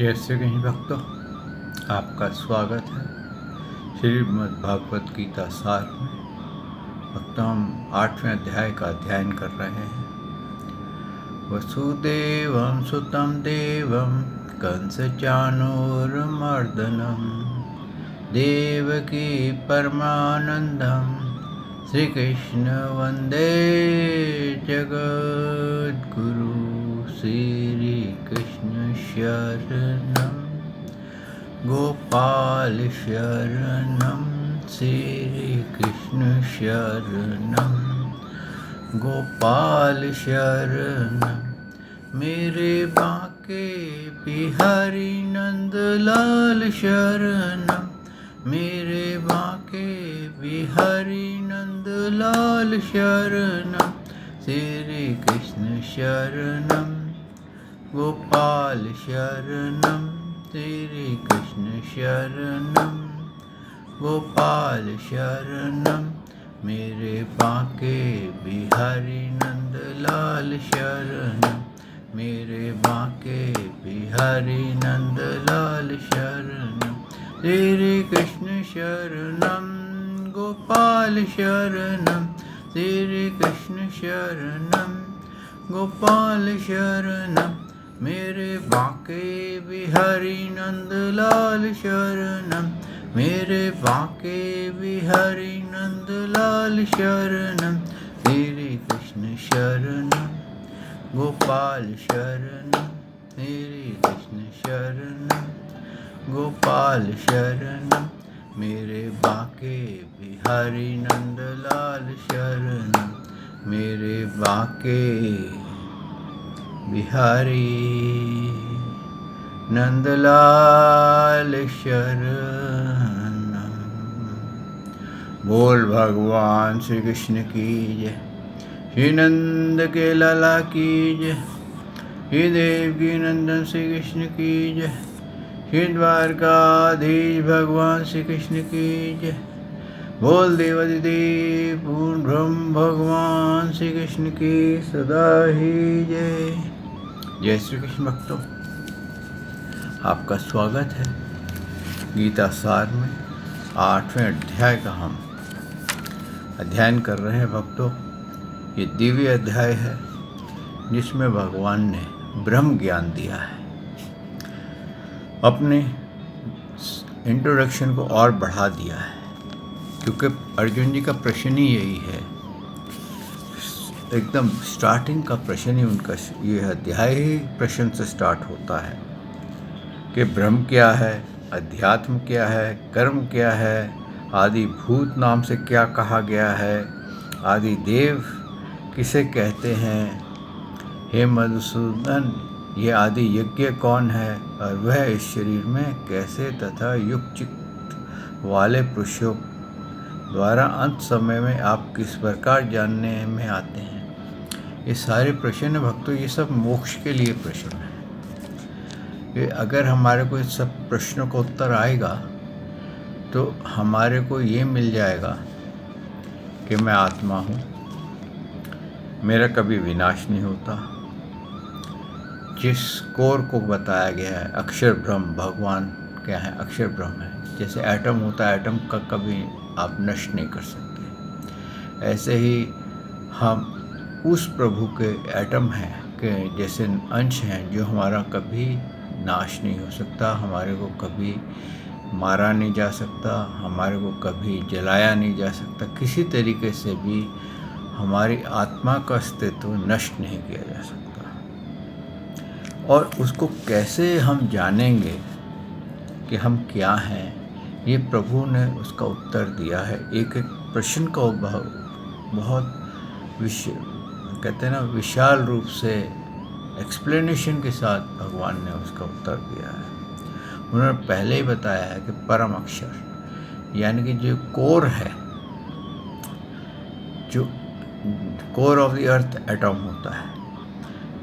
जय श्री कृष्ण भक्तों, आपका स्वागत है श्रीमद् भागवत गीता सार में। भक्तों, हम 8वें अध्याय का अध्ययन कर रहे हैं। वसुदेवं सुतं देवं कंसचाणूरमर्दनं देवकी परमानन्दं श्रीकृष्ण वन्दे जगद्गुरु। श्रीकृष्ण शरणं गोपाल शरणं श्रीकृष्ण शरणं गोपाल शरणं मेरे बांके बिहारी नंदलाल शरणं मेरे बांके बिहारी नंदलाल शरणं श्रीकृष्ण शरणं गोपाल शरणं श्रीकृष्ण शरणं गोपाल शरणं मेरे बांके बिहारी नंदलाल शरणं मेरे बांके बिहारी नंदलाल शरणं श्रीकृष्ण शरणं गोपाल शरणं श्रीकृष्ण शरणं गोपाल शरणं मेरे बांके बिहारी नंदलाल शरणं मेरे बांके बिहारी नंदलाल शरणं श्रीकृष्ण शरणं गोपाल शरणं श्रीकृष्ण शरणं गोपाल शरणं मेरे बांके बिहारी नंदलाल शरणं मेरे बांके बिहारी नंदलाल शरणं। बोल भगवान श्री कृष्ण की जय, श्री नंद के लाला की जय, श्री देवकी नंदन श्री कृष्ण की जय, श्री द्वारकाधीश भगवान श्री कृष्ण की जय। बोल देवादिदेव पूर्ण ब्रह्म भगवान श्री कृष्ण की सदा ही जय। जय श्री कृष्ण भक्तों, आपका स्वागत है गीता सार में। 8वें अध्याय का हम अध्ययन कर रहे हैं भक्तों। ये दिव्य अध्याय है जिसमें भगवान ने ब्रह्म ज्ञान दिया है। अपने इंट्रोडक्शन को और बढ़ा दिया है, क्योंकि अर्जुन जी का प्रश्न ही यही है। एकदम स्टार्टिंग का प्रश्न ही उनका ये अध्याय ही प्रश्न से स्टार्ट होता है कि ब्रह्म क्या है, अध्यात्म क्या है, कर्म क्या है, आदि भूत नाम से क्या कहा गया है, आदि देव किसे कहते हैं, हे मधुसूदन ये आदि यज्ञ कौन है, और वह इस शरीर में कैसे तथा युगचित वाले पुरुषों द्वारा अंत समय में आप किस प्रकार जानने में आते हैं। ये सारे प्रश्न भक्तों, ये सब मोक्ष के लिए प्रश्न है। ये अगर हमारे को इस सब प्रश्नों का उत्तर आएगा तो हमारे को ये मिल जाएगा कि मैं आत्मा हूँ, मेरा कभी विनाश नहीं होता। जिस कोर को बताया गया है अक्षर ब्रह्म, भगवान क्या है, अक्षर ब्रह्म है। जैसे एटम होता है, एटम का कभी आप नष्ट नहीं कर सकते, ऐसे ही हम उस प्रभु के एटम हैं कि जैसे अंश हैं जो हमारा कभी नाश नहीं हो सकता, हमारे को कभी मारा नहीं जा सकता, हमारे को कभी जलाया नहीं जा सकता, किसी तरीके से भी हमारी आत्मा का अस्तित्व नष्ट नहीं किया जा सकता। और उसको कैसे हम जानेंगे कि हम क्या हैं, ये प्रभु ने उसका उत्तर दिया है। एक एक प्रश्न का बहुत कहते हैं ना, विशाल रूप से एक्सप्लेनेशन के साथ भगवान ने उसका उत्तर दिया है। उन्होंने पहले ही बताया है कि परम अक्षर यानी कि जो कोर है, जो core of the earth atom होता है,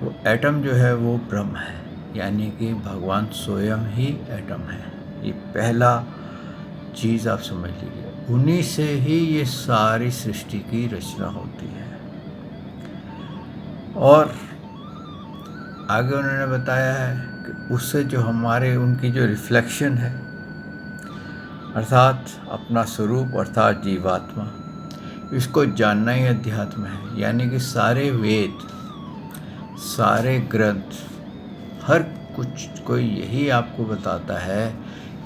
वो एटम जो है वो ब्रह्म है, यानी कि भगवान स्वयं ही एटम है। ये पहला चीज़ आप समझ लीजिए, उन्हीं से ही ये सारी सृष्टि की रचना होती है। और आगे उन्होंने बताया है उससे जो हमारे उनकी जो रिफ्लेक्शन है, अर्थात अपना स्वरूप अर्थात जीवात्मा, इसको जानना ही अध्यात्म है। यानी कि सारे वेद, सारे ग्रंथ, हर कुछ कोई यही आपको बताता है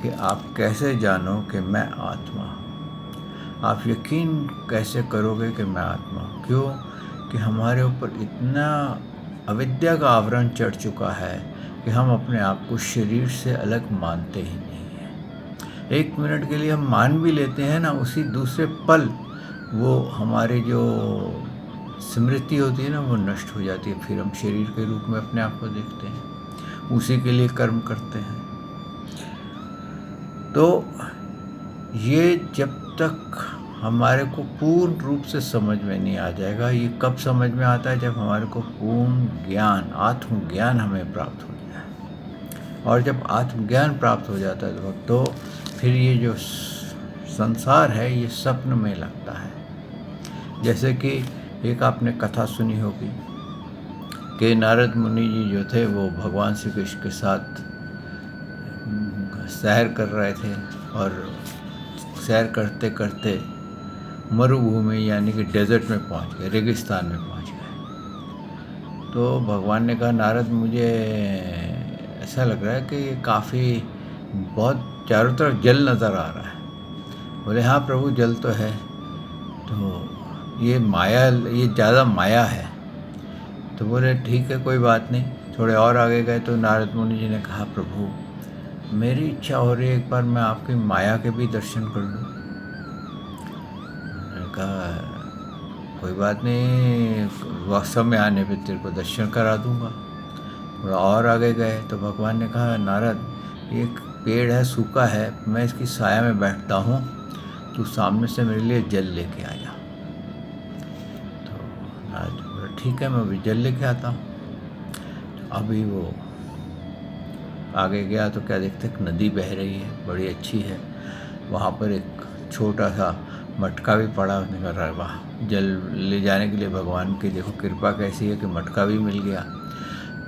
कि आप कैसे जानो कि मैं आत्मा हूँ। आप यकीन कैसे करोगे कि मैं आत्मा हूँ? क्यों? कि हमारे ऊपर इतना अविद्या का आवरण चढ़ चुका है कि हम अपने आप को शरीर से अलग मानते ही नहीं हैं। 1 मिनट के लिए हम मान भी लेते हैं ना, उसी दूसरे पल वो हमारी जो स्मृति होती है ना, वो नष्ट हो जाती है। फिर हम शरीर के रूप में अपने आप को देखते हैं, उसी के लिए कर्म करते हैं। तो ये जब तक हमारे को पूर्ण रूप से समझ में नहीं आ जाएगा, ये कब समझ में आता है? जब हमारे को पूर्ण ज्ञान, आत्मज्ञान हमें प्राप्त हो जाए। और जब आत्मज्ञान प्राप्त हो जाता है तो फिर ये जो संसार है ये स्वप्न में लगता है। जैसे कि एक आपने कथा सुनी होगी कि नारद मुनि जी जो थे वो भगवान श्री कृष्ण के साथ सैर कर रहे थे और सैर करते करते मरुभूमि यानी कि डेजर्ट में पहुंच गए, रेगिस्तान में पहुंच गए। तो भगवान ने कहा, नारद मुझे ऐसा लग रहा है कि ये काफ़ी बहुत चारों तरफ जल नज़र आ रहा है। बोले, हाँ प्रभु, जल तो है, तो ये माया, ये ज़्यादा माया है। तो बोले ठीक है, कोई बात नहीं। थोड़े और आगे गए तो नारद मुनि जी ने कहा, प्रभु मेरी इच्छा हो रही है एक बार मैं आपकी माया के भी दर्शन कर लूँ। मैंने कहा कोई बात नहीं, वक्त समय आने पे तेरे को दर्शन करा दूंगा। थोड़ा और आगे गए तो भगवान ने कहा, नारद एक पेड़ है, सूखा है, मैं इसकी साया में बैठता हूँ, तू सामने से मेरे लिए जल लेके आ जा। तो नारद बोला ठीक है, मैं अभी जल लेके आता हूँ। तो अभी वो आगे गया तो क्या देखते, एक नदी बह रही है, बड़ी अच्छी है। वहाँ पर एक छोटा सा मटका भी पड़ा। उसने कहा, वाह, जल ले जाने के लिए भगवान की देखो कृपा कैसी है कि मटका भी मिल गया।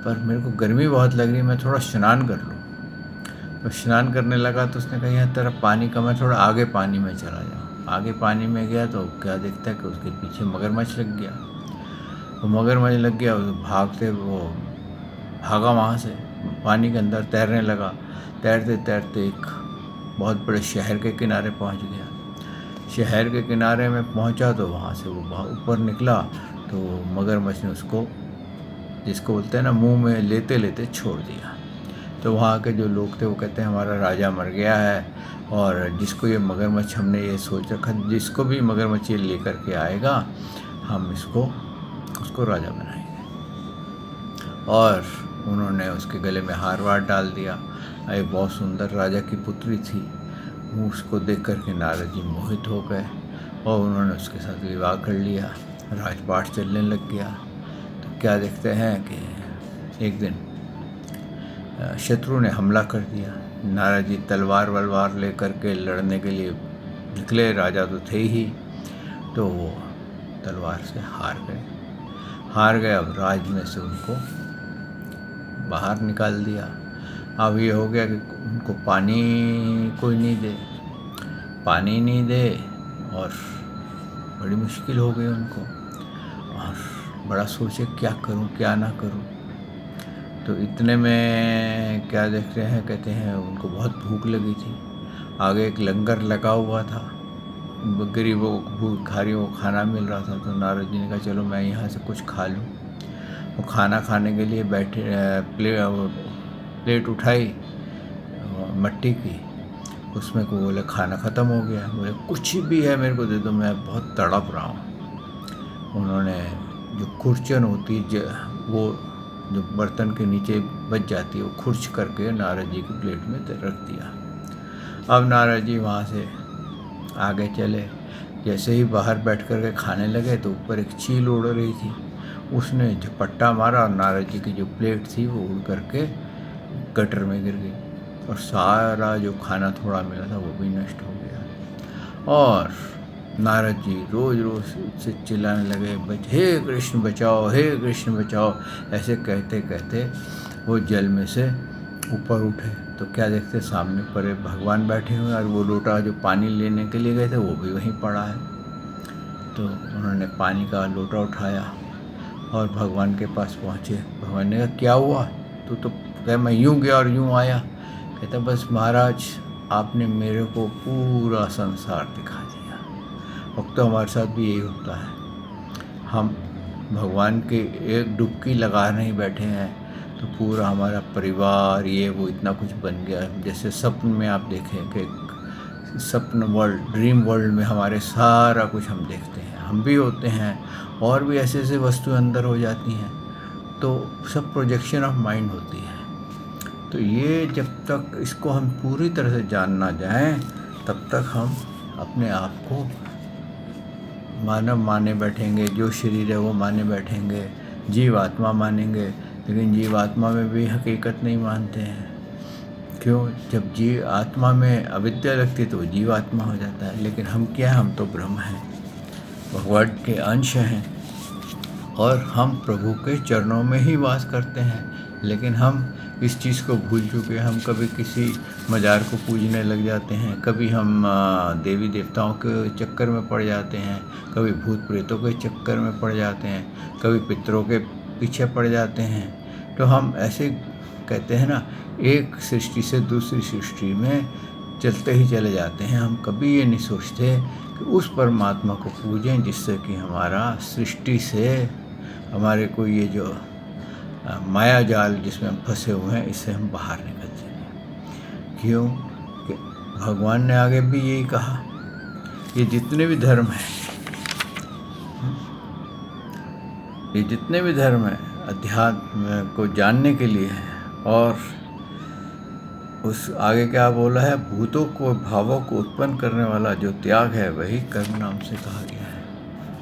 पर मेरे को गर्मी बहुत लग रही है, मैं थोड़ा स्नान कर लूँ। तो स्नान करने लगा तो उसने कहा, यहाँ तरफ पानी कम है, थोड़ा आगे पानी में चला जाओ। आगे पानी में गया तो क्या देखता है कि उसके पीछे मगरमच्छ लग गया। वो मगरमच्छ लग गया, भागते वो भागा वहाँ से, पानी के अंदर तैरने लगा। तैरते तैरते एक बहुत बड़े शहर के किनारे पहुँच गया। शहर के किनारे में पहुँचा तो वहाँ से वो ऊपर निकला तो मगरमच्छ ने उसको, जिसको बोलते हैं ना, मुंह में लेते लेते छोड़ दिया। तो वहाँ के जो लोग थे वो कहते हैं हमारा राजा मर गया है, और जिसको ये मगरमच्छ, हमने ये सोच रखा, जिसको भी मगरमच्छ ये लेकर के आएगा हम उसको राजा बनाएंगे। और उन्होंने उसके गले में हार वार डाल दिया। एक बहुत सुंदर राजा की पुत्री थी, वो उसको देख कर के नारद जी मोहित हो गए और उन्होंने उसके साथ विवाह कर लिया। राजपाट चलने लग गया। तो क्या देखते हैं कि एक दिन शत्रु ने हमला कर दिया। नारद जी तलवार वलवार लेकर के लड़ने के लिए निकले, राजा तो थे ही, तो वो तलवार से हार गए। अब राज में से उनको बाहर निकाल दिया। अब ये हो गया कि उनको पानी कोई नहीं दे और बड़ी मुश्किल हो गई उनको, और बड़ा सोचे क्या करूं क्या ना करूं। तो इतने में क्या देखते हैं, कहते हैं उनको बहुत भूख लगी थी। आगे एक लंगर लगा हुआ था, गरीबों को भिखारियों को खाना मिल रहा था। तो नारद जी ने कहा चलो मैं यहाँ से कुछ खा लूँ। वो खाना खाने के लिए बैठे, प्लेट उठाई मट्टी की, उसमें को बोले खाना ख़त्म हो गया। बोले कुछ भी है मेरे को दे दो, मैं बहुत तड़प रहा हूँ। उन्होंने जो खुरचन होती वो जो बर्तन के नीचे बच जाती है, वो खुर्च करके नारद जी की प्लेट में रख दिया। अब नारद जी वहाँ से आगे चले। जैसे ही बाहर बैठ कर के खाने लगे तो ऊपर एक चील उड़ रही थी, उसने झपट्टा मारा और नारद जी की जो प्लेट थी वो उड़ करके गटर में गिर गई, और सारा जो खाना थोड़ा मिला था वो भी नष्ट हो गया। और नारद जी रोज रोज से चिल्लाने लगे, हे कृष्ण बचाओ, हे कृष्ण बचाओ। ऐसे कहते कहते वो जल में से ऊपर उठे तो क्या देखते सामने पर भगवान बैठे हुए और वो लोटा जो पानी लेने के लिए गए थे वो भी वहीं पड़ा है। तो उन्होंने पानी का लोटा उठाया और भगवान के पास पहुँचे। भगवान ने कहा क्या हुआ, तू तो कह मैं यूँ गया और यूँ आया। कहता बस महाराज आपने मेरे को पूरा संसार दिखा दिया। अब तो हमारे साथ भी यही होता है, हम भगवान के एक डुबकी लगा नहीं बैठे हैं तो पूरा हमारा परिवार ये वो इतना कुछ बन गया। जैसे स्वप्न में आप देखें कि स्वप्न वर्ल्ड, ड्रीम वर्ल्ड में हमारे सारा कुछ हम देखते हैं, हम भी होते हैं और भी ऐसे ऐसे वस्तु अंदर हो जाती हैं, तो सब प्रोजेक्शन ऑफ माइंड होती है। तो ये जब तक इसको हम पूरी तरह से जान ना जाएं तब तक हम अपने आप को मानव माने बैठेंगे, जो शरीर है वो माने बैठेंगे, जीव आत्मा मानेंगे, लेकिन जीव आत्मा में भी हकीकत नहीं मानते हैं। क्यों? जब जीव आत्मा में अविद्या लगती तो वो जीव आत्मा हो जाता है। लेकिन हम क्या हैं? हम तो ब्रह्म हैं, भगवान के अंश हैं और हम प्रभु के चरणों में ही वास करते हैं। लेकिन हम इस चीज़ को भूल चुके हैं। हम कभी किसी मज़ार को पूजने लग जाते हैं, कभी हम देवी देवताओं के चक्कर में पड़ जाते हैं, कभी भूत प्रेतों के चक्कर में पड़ जाते हैं, कभी पितरों के पीछे पड़ जाते हैं। तो हम ऐसे कहते हैं ना, एक सृष्टि से दूसरी सृष्टि में चलते ही चले जाते हैं। हम कभी ये नहीं सोचते कि उस परमात्मा को पूजें जिससे कि हमारा सृष्टि से हमारे को ये जो माया जाल जिसमें हम फंसे हुए हैं इससे हम बाहर निकल जाएं। क्यों? कि भगवान ने आगे भी यही कहा, ये जितने भी धर्म हैं, ये जितने भी धर्म हैं अध्यात्म को जानने के लिए हैं। और उस आगे क्या बोला है, भूतों को भावों को उत्पन्न करने वाला जो त्याग है वही कर्म नाम से कहा गया है।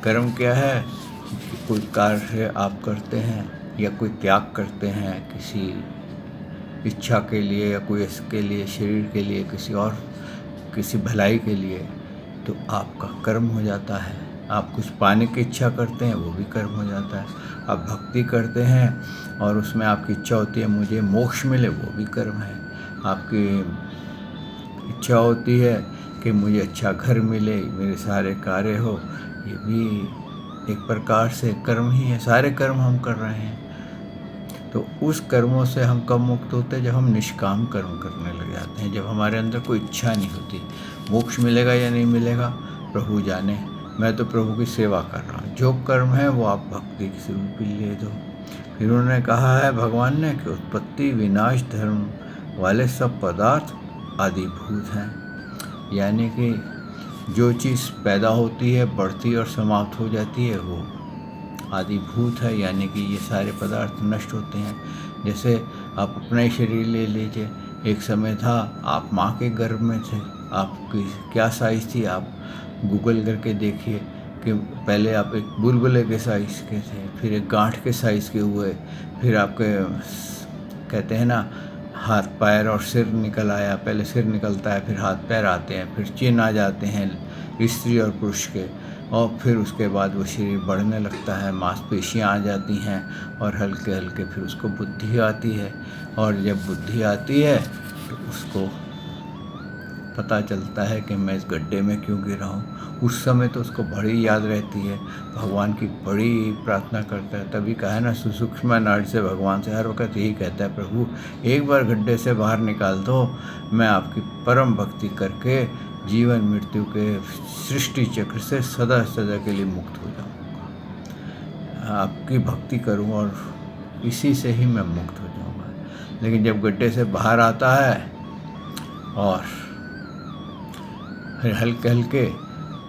कर्म क्या है? कि कोई कार्य आप करते हैं या कोई त्याग करते हैं किसी इच्छा के लिए या कोई इसके लिए, शरीर के लिए, किसी और किसी भलाई के लिए, तो आपका कर्म हो जाता है। आप कुछ पाने की इच्छा करते हैं वो भी कर्म हो जाता है। आप भक्ति करते हैं और उसमें आपकी इच्छा होती है मुझे मोक्ष मिले, वो भी कर्म है। आपकी इच्छा होती है कि मुझे अच्छा घर मिले, मेरे सारे कार्य हो, ये भी एक प्रकार से कर्म ही है। सारे कर्म हम कर रहे हैं। तो उस कर्मों से हम कब मुक्त होते हैं? जब हम निष्काम कर्म करने लग जाते हैं, जब हमारे अंदर कोई इच्छा नहीं होती। मोक्ष मिलेगा या नहीं मिलेगा प्रभु जाने, मैं तो प्रभु की सेवा कर रहा हूँ। जो कर्म है वो आप भक्ति के रूप में ले दो। फिर उन्होंने कहा है भगवान ने कि उत्पत्ति विनाश धर्म वाले सब पदार्थ आदिभूत हैं। यानी कि जो चीज़ पैदा होती है, बढ़ती और समाप्त हो जाती है वो आदिभूत है। यानी कि ये सारे पदार्थ नष्ट होते हैं। जैसे आप अपना ही शरीर ले लीजिए, एक समय था आप माँ के गर्भ में थे, आपकी क्या साइज़ थी, आप गूगल करके देखिए कि पहले आप एक बुलबुले के साइज़ के थे, फिर एक गांठ के साइज़ के हुए, फिर आपके कहते हैं ना हाथ पैर और सिर निकल आया। पहले सिर निकलता है, फिर हाथ पैर आते हैं, फिर चिन्ह आ जाते हैं स्त्री और पुरुष के, और फिर उसके बाद वो शरीर बढ़ने लगता है, मांसपेशियाँ आ जाती हैं और हल्के हल्के फिर उसको बुद्धि आती है। और जब बुद्धि आती है तो उसको पता चलता है कि मैं इस गड्ढे में क्यों गिरा हूँ। उस समय तो उसको बड़ी याद रहती है, भगवान की बड़ी प्रार्थना करता है। तभी कहा है ना, सुसूक्ष्म नाड़ी से भगवान से हर वक्त यही कहता है, प्रभु एक बार गड्ढे से बाहर निकाल दो, मैं आपकी परम भक्ति करके जीवन मृत्यु के सृष्टि चक्र से सदा सदा के लिए मुक्त हो जाऊँगा। आपकी भक्ति करूँ और इसी से ही मैं मुक्त हो जाऊँगा। लेकिन जब गड्ढे से बाहर आता है और फिर हल्के हल्के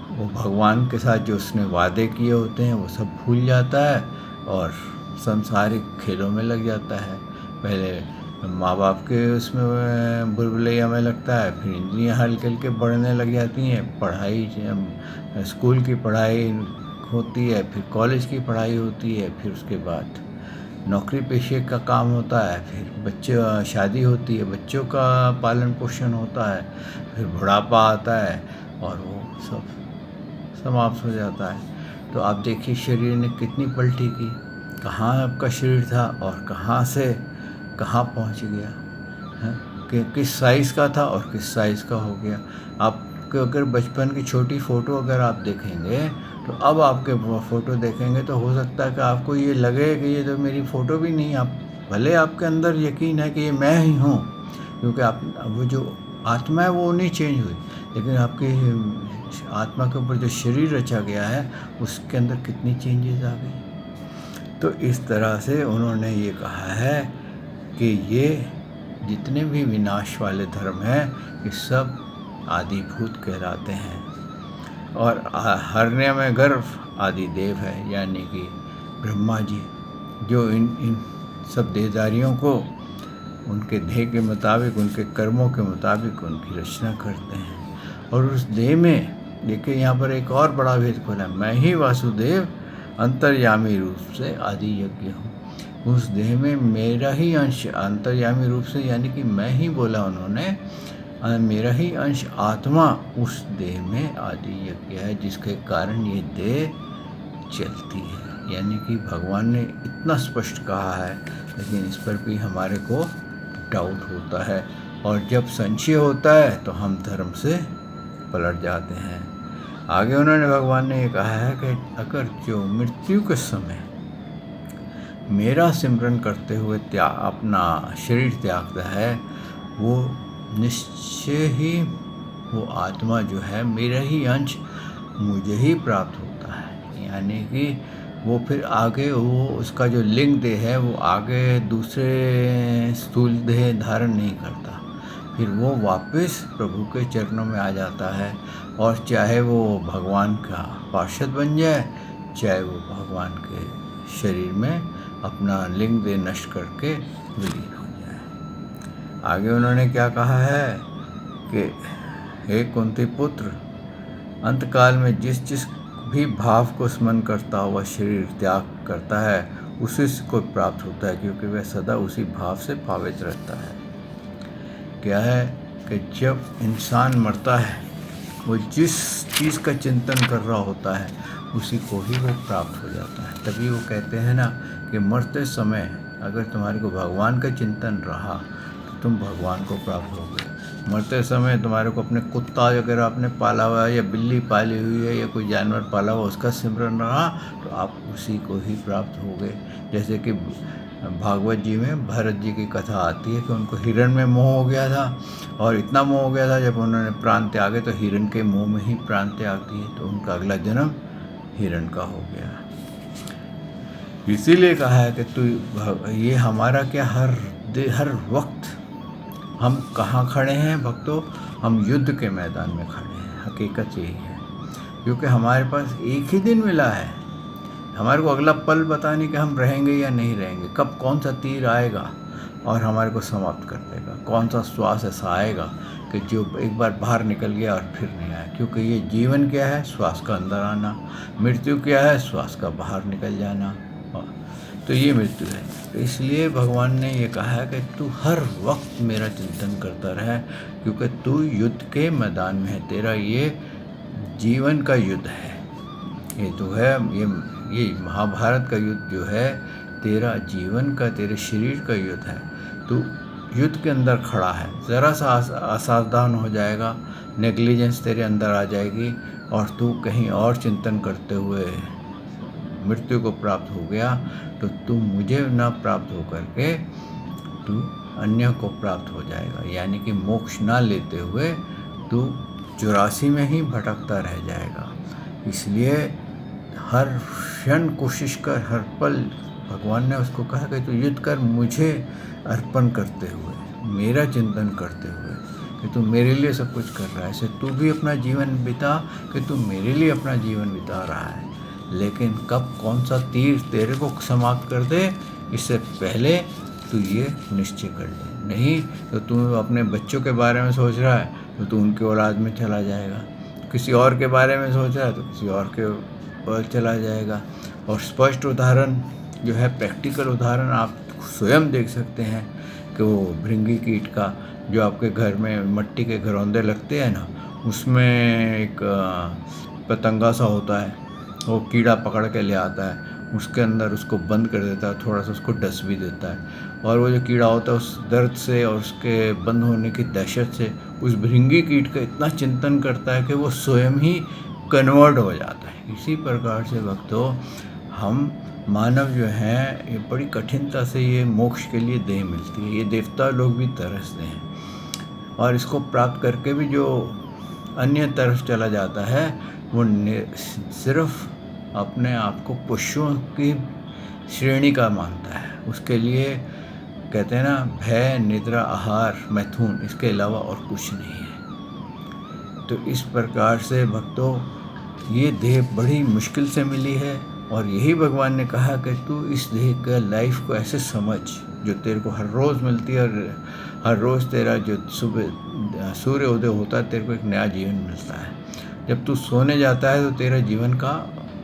वो भगवान के साथ जो उसने वादे किए होते हैं वो सब भूल जाता है और सांसारिक खेलों में लग जाता है। पहले माँ बाप के उसमें बुलबुलैया में लगता है, फिर इंद्रियाँ हल्के हल्के बढ़ने लग जाती हैं, पढ़ाई स्कूल की पढ़ाई होती है, फिर कॉलेज की पढ़ाई होती है, फिर उसके बाद नौकरी पेशे का काम होता है, फिर बच्चे शादी होती है, बच्चों का पालन पोषण होता है, फिर बुढ़ापा आता है और वो सब समाप्त हो जाता है। तो आप देखिए शरीर ने कितनी पलटी की, कहाँ आपका शरीर था और कहाँ से कहाँ पहुँच गया। हैं कि किस साइज़ का था और किस साइज़ का हो गया। आपके अगर बचपन की छोटी फ़ोटो अगर आप देखेंगे तो अब आपके फ़ोटो देखेंगे तो हो सकता है कि आपको ये लगे कि ये तो मेरी फ़ोटो भी नहीं। आप भले आपके अंदर यकीन है कि ये मैं ही हूँ, क्योंकि आप वो जो आत्मा है वो नहीं चेंज हुई, लेकिन आपकी आत्मा के ऊपर जो शरीर रचा गया है उसके अंदर कितनी चेंजेस आ गई। तो इस तरह से उन्होंने ये कहा है कि ये जितने भी विनाश वाले धर्म हैं ये सब आदिभूत कहलाते हैं। और हरण्य में गर्भ आदि देव है, यानी कि ब्रह्मा जी, जो इन सब देहधारियों को उनके देह के मुताबिक, उनके कर्मों के मुताबिक उनकी रचना करते हैं। और उस देह में देखिए यहाँ पर एक और बड़ा भेद खोला, मैं ही वासुदेव अंतर्यामी रूप से आदि यज्ञ हूँ। उस देह में मेरा ही अंश अंतर्यामी रूप से, यानी कि मैं ही बोला उन्होंने, मेरा ही अंश आत्मा उस देह में आदि यज्ञ है, जिसके कारण ये देह चलती है। यानी कि भगवान ने इतना स्पष्ट कहा है, लेकिन इस पर भी हमारे को डाउट होता है, और जब संशय होता है तो हम धर्म से पलट जाते हैं। आगे उन्होंने भगवान ने ये कहा है कि अगर जो मृत्यु के समय मेरा सिमरन करते हुए अपना शरीर त्यागता है, वो निश्चय ही वो आत्मा जो है मेरा ही अंश मुझे ही प्राप्त होता है। यानी कि वो फिर आगे वो उसका जो लिंग देह है वो आगे दूसरे स्थूल देह धारण नहीं करता, फिर वो वापस प्रभु के चरणों में आ जाता है। और चाहे वो भगवान का पार्षद बन जाए, चाहे वो भगवान के शरीर में अपना लिंग देह नष्ट करके विलीन हो जाए। आगे उन्होंने क्या कहा है कि हे कुंती पुत्र, अंतकाल में जिस जिस भी भाव को स्मरण करता हुआ शरीर त्याग करता है उसी को प्राप्त होता है, क्योंकि वह सदा उसी भाव से भावित रहता है। क्या है कि जब इंसान मरता है वो जिस चीज़ का चिंतन कर रहा होता है उसी को ही वो प्राप्त हो जाता है। तभी वो कहते हैं ना कि मरते समय अगर तुम्हारे को भगवान का चिंतन रहा तो तुम भगवान को प्राप्त होगे। मरते समय तुम्हारे को अपने कुत्ता अगर आपने पाला हुआ है या बिल्ली पाली हुई है या कोई जानवर पाला हुआ उसका सिमरन रहा तो आप उसी को ही प्राप्त होगे। जैसे कि भागवत जी में भरत जी की कथा आती है कि उनको हिरण में मोह हो गया था, और इतना मोह हो गया था जब उन्होंने प्राण त्यागे तो हिरण के मोह में ही प्राण त्याग दिए, तो उनका अगला जन्म हिरण का हो गया। इसीलिए कहा है कि तू ये हमारा क्या हर वक्त हम कहाँ खड़े हैं भक्तों, हम युद्ध के मैदान में खड़े हैं। हकीकत यही है, क्योंकि हमारे पास एक ही दिन मिला है। हमारे को अगला पल पता नहीं कि हम रहेंगे या नहीं रहेंगे, कब कौन सा तीर आएगा और हमारे को समाप्त कर देगा, कौन सा श्वास ऐसा आएगा कि जो एक बार बाहर निकल गया और फिर नहीं आया। क्योंकि ये जीवन क्या है, श्वास का अंदर आना, मृत्यु क्या है, श्वास का बाहर निकल जाना, तो ये मृत्यु है। तो इसलिए भगवान ने ये कहा है कि तू हर वक्त मेरा चिंतन करता रहे, क्योंकि तू युद्ध के मैदान में है, तेरा ये जीवन का युद्ध है। ये तो है, ये महाभारत का युद्ध जो है तेरा जीवन का, तेरे शरीर का युद्ध है। तू युद्ध के अंदर खड़ा है, ज़रा सा असावधान हो जाएगा, नेग्लिजेंस तेरे अंदर आ जाएगी और तू कहीं और चिंतन करते हुए मृत्यु को प्राप्त हो गया, तो तू मुझे ना प्राप्त हो करके तू अन्य को प्राप्त हो जाएगा। यानी कि मोक्ष ना लेते हुए तू 84 में ही भटकता रह जाएगा। इसलिए हर क्षण कोशिश कर, हर पल भगवान ने उसको कहा कि तू युद्ध कर मुझे अर्पण करते हुए, मेरा चिंतन करते हुए, कि तू मेरे लिए सब कुछ कर रहा है। ऐसे तू भी अपना जीवन बिता कि तू मेरे लिए अपना जीवन बिता रहा है, लेकिन कब कौन सा तीर तेरे को समाप्त कर दे इससे पहले तू ये निश्चय कर ले। नहीं तो तू अपने बच्चों के बारे में सोच रहा है तो तू उनके औलाद में चला जाएगा, किसी और के बारे में सोच रहा है तो किसी और के और चला जाएगा। और स्पष्ट उदाहरण जो है, प्रैक्टिकल उदाहरण आप स्वयं देख सकते हैं कि वो भृंगी कीट का, जो आपके घर में मट्टी के घरौंदे लगते हैं ना, उसमें एक पतंगा सा होता है, वो कीड़ा पकड़ के ले आता है, उसके अंदर उसको बंद कर देता है, थोड़ा सा उसको डस भी देता है, और वो जो कीड़ा होता है उस दर्द से और उसके बंद होने की दहशत से उस भृंगी कीट का इतना चिंतन करता है कि वो स्वयं ही कन्वर्ट हो जाता है। इसी प्रकार से भक्तों, हम मानव जो हैं ये बड़ी कठिनता से ये मोक्ष के लिए देह मिलती है। ये देवता लोग भी तरसते हैं और इसको प्राप्त करके भी जो अन्य तरफ चला जाता है वो सिर्फ अपने आप को पुष्यों की श्रेणी का मानता है। उसके लिए कहते हैं ना, भय, निद्रा, आहार, मैथुन, इसके अलावा और कुछ नहीं है। तो इस प्रकार से भक्तों, ये देह बड़ी मुश्किल से मिली है और यही भगवान ने कहा कि तू इस देह का लाइफ को ऐसे समझ जो तेरे को हर रोज़ मिलती है और हर रोज़ तेरा जो सुबह सूर्य उदय होता है तेरे को एक नया जीवन मिलता है। जब तू सोने जाता है तो तेरा जीवन का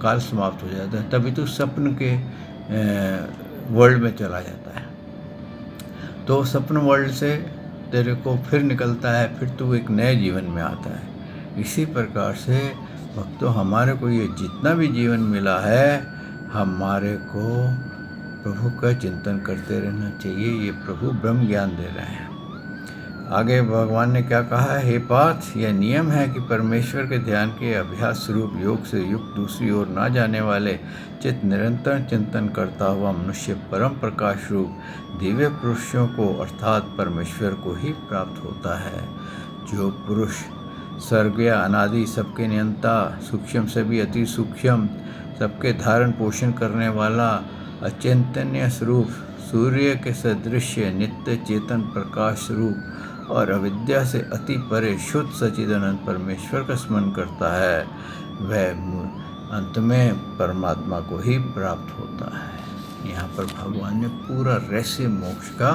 काल समाप्त हो जाता है, तभी तू स्वप्न के वर्ल्ड में चला जाता है। तो स्वप्न वर्ल्ड से तेरे को फिर निकलता है, फिर तू एक नए जीवन में आता है। इसी प्रकार से भक्तों, हमारे को ये जितना भी जीवन मिला है, हमारे को प्रभु का चिंतन करते रहना चाहिए। ये प्रभु ब्रह्म ज्ञान दे रहे हैं। आगे भगवान ने क्या कहा है, हे पार्थ, यह नियम है कि परमेश्वर के ध्यान के अभ्यास स्वरूप योग से युक्त दूसरी ओर ना जाने वाले चित्त निरंतर चिंतन करता हुआ मनुष्य परम प्रकाश रूप दिव्य पुरुषों को अर्थात परमेश्वर को ही प्राप्त होता है। जो पुरुष स्वर्गीय, अनादि, सबके नियंता, सूक्ष्म से भी अति सूक्ष्म, सबके धारण पोषण करने वाला, अचिंतनीय स्वरूप, सूर्य के सदृश नित्य चेतन प्रकाश स्वरूप और अविद्या से अति परे शुद्ध सच्चिदानंद परमेश्वर का स्मरण करता है, वह अंत में परमात्मा को ही प्राप्त होता है। यहाँ पर भगवान ने पूरा रहस्य मोक्ष का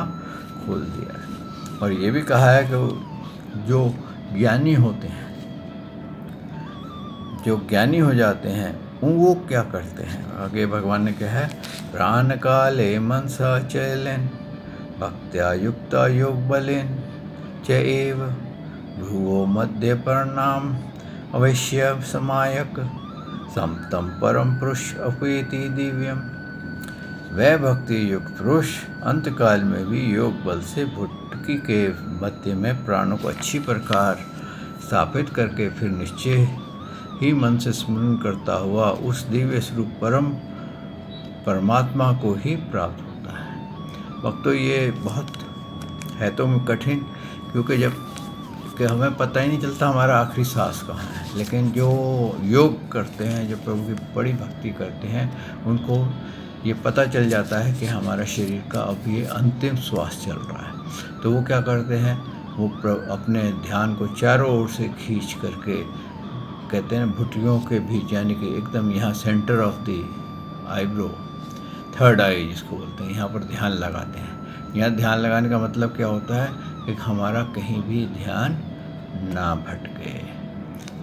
खोल दिया है और ये भी कहा है कि जो ज्ञानी होते हैं, जो ज्ञानी हो जाते हैं, वो क्या करते हैं। आगे भगवान ने कहा है, प्राण काले मनसा चैलेन भक्त्या युक्ता योग बलेन चैव भ्रुवो मध्य प्रणाम अवश्य समायक समतम परम पुरुष अपेति दिव्यम। वह भक्ति युक्त पुरुष अंतकाल में भी योग बल से भुटकी के मध्य में प्राणों को अच्छी प्रकार स्थापित करके फिर निश्चय ही मन से स्मरण करता हुआ उस दिव्य स्वरूप परमात्मा को ही प्राप्त होता है। भक्तों, ये बहुत है तो कठिन, क्योंकि जब कि हमें पता ही नहीं चलता हमारा आखिरी सांस कहाँ है। लेकिन जो योग करते हैं, जो प्रभु की बड़ी भक्ति करते हैं, उनको ये पता चल जाता है कि हमारा शरीर का अब ये अंतिम श्वास चल रहा है। तो वो क्या करते हैं, वो अपने ध्यान को चारों ओर से खींच करके, कहते हैं भुटियों के बीच, यानी कि एकदम यहाँ centre of the eyebrow, third eye जिसको बोलते हैं, यहाँ पर ध्यान लगाते हैं। यहाँ ध्यान लगाने का मतलब क्या होता है कि हमारा कहीं भी ध्यान ना भटके।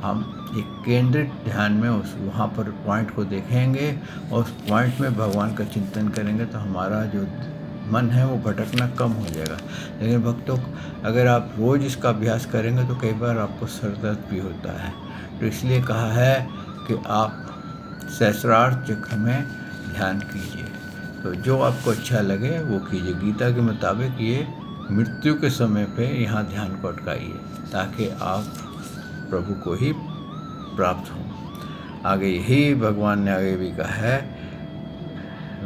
हम एक केंद्रित ध्यान में वहाँ पर पॉइंट को देखेंगे और उस पॉइंट में भगवान का चिंतन करेंगे तो हमारा जो मन है वो भटकना कम हो जाएगा। लेकिन भक्तों, अगर आप रोज़ इसका अभ्यास करेंगे तो कई बार आपको सर दर्द भी होता है। तो इसलिए कहा है कि आप सहस्रार्थ चक्र में ध्यान कीजिए। तो जो आपको अच्छा लगे वो कीजिए। गीता के मुताबिक ये मृत्यु के समय पे यहाँ ध्यान को अटकाइए ताकि आप प्रभु को ही प्राप्त हों। आगे यही भगवान ने आगे भी कहा है,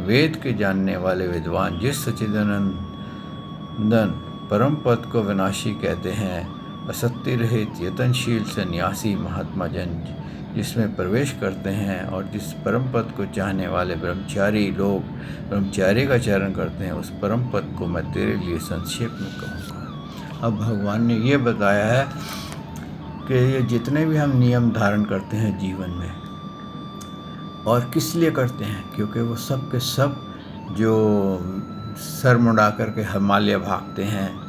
वेद के जानने वाले विद्वान जिस सच्चिदानंदन परम पद को विनाशी कहते हैं, असत्य रहित यतनशील सन्यासी महात्मा जन जिसमें प्रवेश करते हैं और जिस परम पद को चाहने वाले ब्रह्मचारी लोग ब्रह्मचारी का चरण करते हैं, उस परम पद को मैं तेरे लिए संक्षेप में कहूँगा। अब भगवान ने ये बताया है कि ये जितने भी हम नियम धारण करते हैं जीवन में, और किस लिए करते हैं, क्योंकि वो सब के सब जो सर मुड़ा करके हिमालय भागते हैं,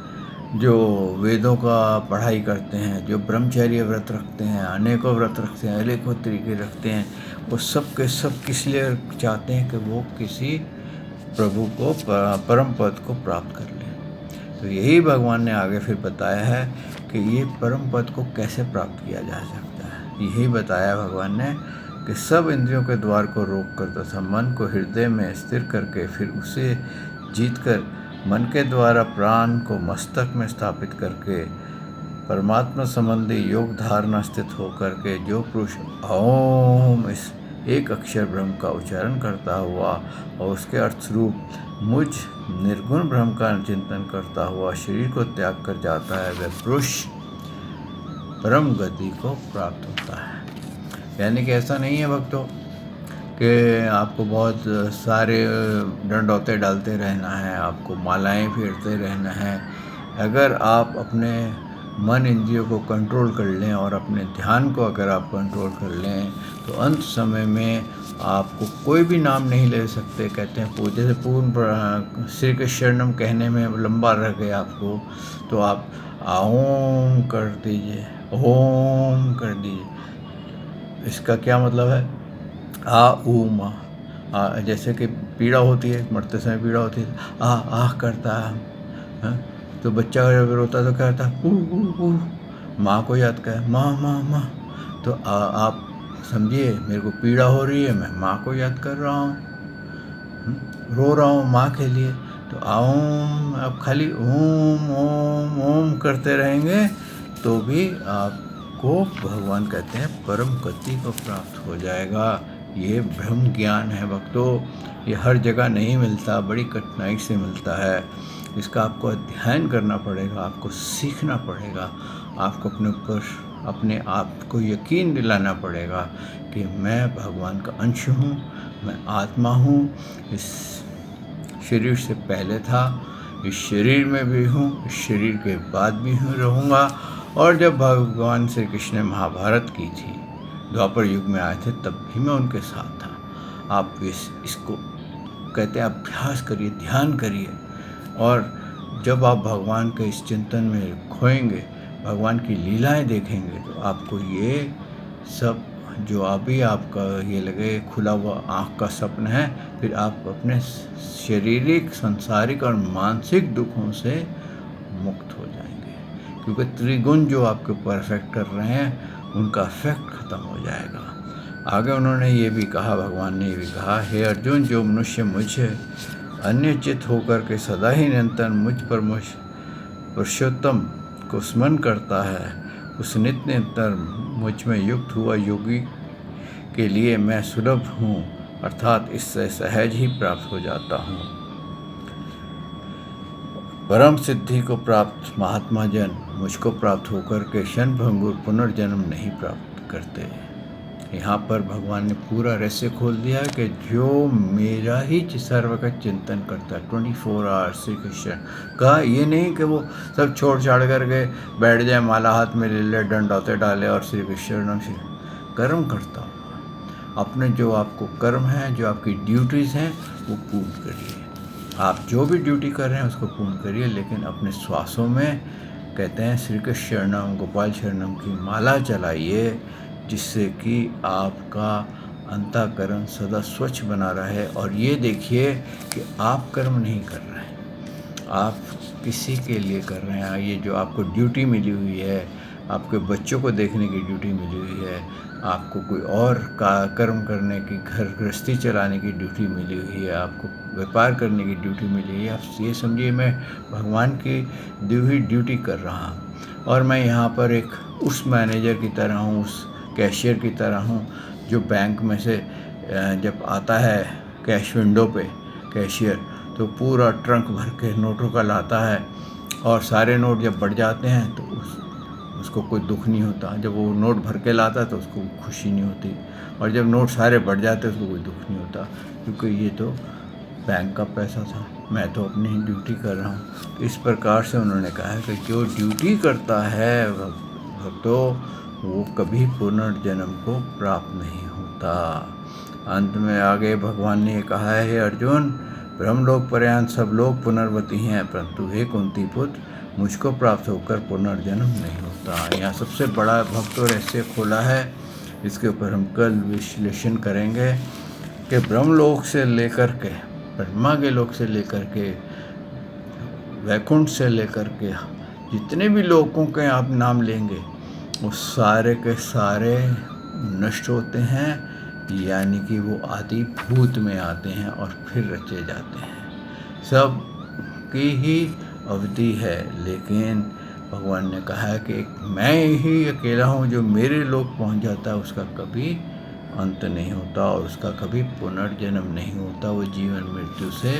जो वेदों का पढ़ाई करते हैं, जो ब्रह्मचर्य व्रत रखते हैं, अनेकों व्रत रखते हैं, अनेकों तरीके रखते हैं, वो सब के सब किस लिए चाहते हैं कि वो किसी प्रभु को परम पद को प्राप्त कर लें। तो यही भगवान ने आगे फिर बताया है कि ये परम पद को कैसे प्राप्त किया जा सकता है। यही बताया भगवान ने कि सब इंद्रियों के द्वार को रोक कर तथा मन को हृदय में स्थिर करके फिर उसे जीतकर मन के द्वारा प्राण को मस्तक में स्थापित करके परमात्मा संबंधी योग धारणा स्थित होकर के जो पुरुष ओम इस एक अक्षर ब्रह्म का उच्चारण करता हुआ और उसके अर्थ स्वरूप मुझ निर्गुण ब्रह्म का चिंतन करता हुआ शरीर को त्याग कर जाता है, वह पुरुष परम गति को प्राप्त होता है। यानी कि ऐसा नहीं है भक्तों कि आपको बहुत सारे डंडौते डालते रहना है, आपको मालाएं फेरते रहना है। अगर आप अपने मन इंद्रियों को कंट्रोल कर लें और अपने ध्यान को अगर आप कंट्रोल कर लें तो अंत समय में आपको कोई भी नाम नहीं ले सकते। कहते हैं जैसे पूर्ण श्री के शरणम कहने में लंबा रह गया आपको, तो आप ओम कर दीजिए, ओम कर दीजिए। इसका क्या मतलब है? आ ऊ मा, जैसे कि पीड़ा होती है, मरते समय पीड़ा होती है, आह करता है, तो बच्चा जब रोता तो क्या होता है? माँ को याद कर, माँ माँ माँ। तो आप समझिए मेरे को पीड़ा हो रही है, मैं माँ को याद कर रहा हूँ, रो रहा हूँ माँ के लिए। तो ओम, आप खाली ओम ओम ओम करते रहेंगे तो भी आपको भगवान कहते हैं परम गति को प्राप्त हो जाएगा। ये ब्रह्म ज्ञान है भक्तों, ये हर जगह नहीं मिलता, बड़ी कठिनाई से मिलता है। इसका आपको अध्ययन करना पड़ेगा, आपको सीखना पड़ेगा, आपको अपने ऊपर अपने आप को यकीन दिलाना पड़ेगा कि मैं भगवान का अंश हूँ, मैं आत्मा हूँ, इस शरीर से पहले था, इस शरीर में भी हूँ, इस शरीर के बाद भी हूँ रहूँगा। और जब भगवान श्री कृष्ण ने महाभारत की थी, द्वापर युग में आए थे, तब भी मैं उनके साथ था। आप इसको कहते हैं अभ्यास करिए, ध्यान करिए, और जब आप भगवान के इस चिंतन में खोएंगे, भगवान की लीलाएं देखेंगे, तो आपको ये सब जो अभी आपका ये लगे खुला हुआ आँख का सपना है, फिर आप अपने शारीरिक, सांसारिक और मानसिक दुखों से मुक्त हो जाएंगे, क्योंकि त्रिगुण जो आपके ऊपर इफेक्ट कर रहे हैं उनका इफेक्ट खत्म हो जाएगा। आगे उन्होंने ये भी कहा, भगवान ने ये भी कहा, हे अर्जुन, जो मनुष्य मुझे अन्यचित होकर के सदा ही निरंतर मुझ पर पुरुषोत्तम को स्मरण करता है, उस नित्य निरंतर मुझ में युक्त हुआ योगी के लिए मैं सुलभ हूँ, अर्थात इससे सहज ही प्राप्त हो जाता हूँ। परम सिद्धि को प्राप्त महात्मा जन मुझको प्राप्त होकर के क्षण भंगुर पुनर्जन्म नहीं प्राप्त करते। यहाँ पर भगवान ने पूरा रहस्य खोल दिया है कि जो मेरा ही सर्व का चिंतन करता है 24 आवर्स श्री कृष्ण का, ये नहीं कि वो सब छोड़ छाड़ करके बैठ जाए, माला हाथ में ले ले, डंडौते डाले और श्री कृष्ण कर्म करता हुआ अपने जो आपको कर्म है, जो आपकी ड्यूटीज़ हैं, वो पूर्ण करिए। आप जो भी ड्यूटी कर रहे हैं उसको पूर्ण करिए, लेकिन अपने श्वासों में कहते हैं श्री कृष्ण शरणम गोपाल शरणम की माला चलाइए, जिससे कि आपका अंतःकरण सदा स्वच्छ बना रहे। और ये देखिए कि आप कर्म नहीं कर रहे हैं, आप किसी के लिए कर रहे हैं। ये जो आपको ड्यूटी मिली हुई है, आपके बच्चों को देखने की ड्यूटी मिली हुई है, आपको कोई और कर्म करने की, घर गृहस्थी चलाने की ड्यूटी मिली हुई है, आपको व्यापार करने की ड्यूटी मिली हुई है, आप ये समझिए मैं भगवान की दी हुई ड्यूटी कर रहा हूँ। और मैं यहाँ पर एक उस मैनेजर की तरह हूँ, उस कैशियर की तरह हूँ, जो बैंक में से जब आता है कैश विंडो पे कैशियर, तो पूरा ट्रंक भर के नोटों का लाता है, और सारे नोट जब बढ़ जाते हैं तो उसको कोई दुख नहीं होता। जब वो नोट भर के लाता है तो उसको खुशी नहीं होती, और जब नोट सारे बढ़ जाते हैं उसको कोई दुख नहीं होता, क्योंकि ये तो बैंक का पैसा था, मैं तो अपनी ही ड्यूटी कर रहा हूँ। इस प्रकार से उन्होंने कहा है कि जो ड्यूटी करता है भक्तों, वो कभी पुनर्जन्म को प्राप्त नहीं होता। अंत में आगे भगवान ने कहा है, हे अर्जुन, ब्रह्मलोक पर्यंत सब लोग पुनर्वती हैं, परंतु हे कुंती पुत्र, मुझको प्राप्त होकर पुनर्जन्म नहीं होता। यहाँ सबसे बड़ा भक्तों रहस्य खोला है, इसके ऊपर हम कल विश्लेषण करेंगे कि ब्रह्मलोक से लेकर के, ब्रह्मा के लोक से लेकर के, वैकुंठ से लेकर के, जितने भी लोकों के आप नाम लेंगे वो सारे के सारे नष्ट होते हैं, यानी कि वो आदि भूत में आते हैं और फिर रचे जाते हैं। सब की ही अवधि है, लेकिन भगवान ने कहा है कि मैं ही अकेला हूँ, जो मेरे लोक पहुँच जाता है उसका कभी अंत नहीं होता और उसका कभी पुनर्जन्म नहीं होता। वो जीवन मृत्यु से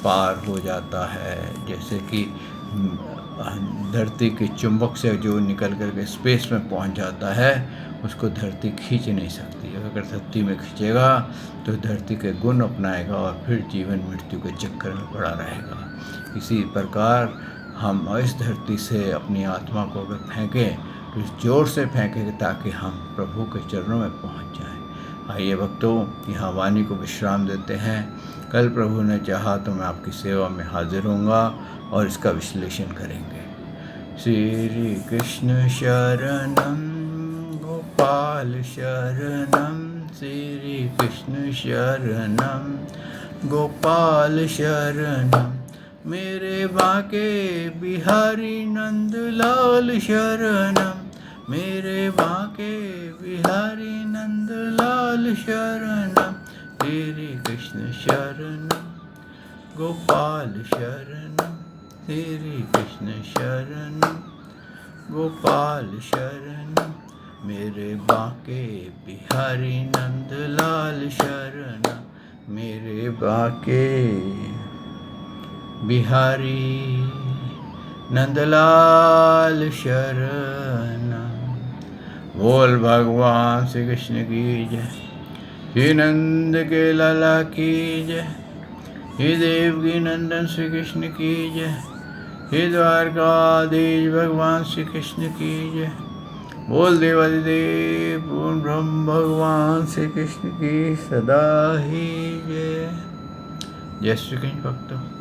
पार हो जाता है। जैसे कि धरती के चुंबक से जो निकल कर के स्पेस में पहुंच जाता है, उसको धरती खींच नहीं सकती। अगर धरती में खींचेगा तो धरती के गुण अपनाएगा और फिर जीवन मृत्यु के चक्कर में पड़ा रहेगा। इसी प्रकार हम इस धरती से अपनी आत्मा को अगर फेंकें तो इस जोर से फेंकें ताकि हम प्रभु के चरणों में पहुंच जाएं। आइए भक्तों, यहाँ वाणी को विश्राम देते हैं। कल प्रभु ने चाहा तो मैं आपकी सेवा में हाजिर होऊंगा और इसका विश्लेषण करेंगे। श्री कृष्ण शरणम गोपाल शरणम, श्री कृष्ण शरणम गोपाल शरणम, मेरे बाके बिहारी नंदलाल शरणम, मेरे बाके बिहारी नंदलाल शरणम, श्री कृष्ण शरणम गोपाल शरणम, श्री कृष्ण शरणम गोपाल शरणम, मेरे बाके बिहारी नंदलाल शरणम, मेरे बाके बिहारी नंदलाल शरणम। बोल भगवान श्री कृष्ण की जय, श्री नंद के लाला की जय, हे देवकी नंदन श्री कृष्ण की जय, हे द्वारकाधीश भगवान श्री कृष्ण की जय। बोल देवादिदेव पूर्ण ब्रह्म भगवान श्री कृष्ण की सदा ही जय। जय श्री कृष्ण भक्तों।